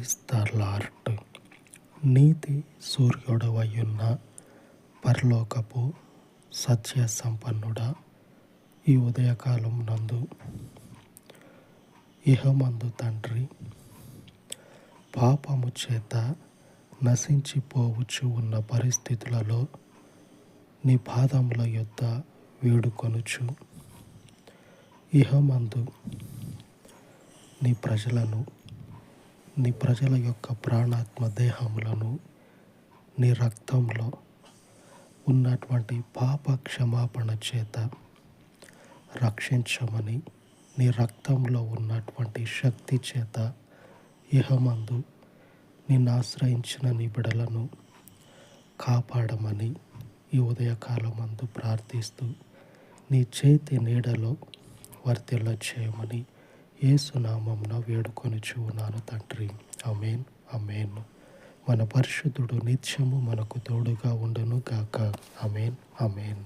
Praise the lord. నీతి సూర్యుడవయున్న పరలోకపు సత్య సంపన్నుడా, ఈ ఉదయకాలం నందు ఇహమందు తండ్రి, పాపము చేత నశించిపోవచ్చు ఉన్న పరిస్థితులలో నీ పాదముల యొద్ద వేడుకొనుచు, ఇహమందు నీ ప్రజల యొక్క ప్రాణాత్మ దేహములను నీ రక్తంలో ఉన్నటువంటి పాప క్షమాపణ చేత రక్షించమని, నీ రక్తంలో ఉన్నటువంటి శక్తి చేత ఇహమందు నిన్ను ఆశ్రయించిన నీ బిడలను కాపాడమని ఈ ఉదయకాలమందు ప్రార్థిస్తూ, నీ చేతి నీడలో వర్ధిల్ల చేయమని యేసు నామమున వేడుకొనుచు ఉన్నాను తండ్రి. ఆమేన్, ఆమేన్. మన పరిశుద్ధుడు నిత్యము మనకు తోడుగా ఉండును గాక. ఆమేన్, ఆమేన్.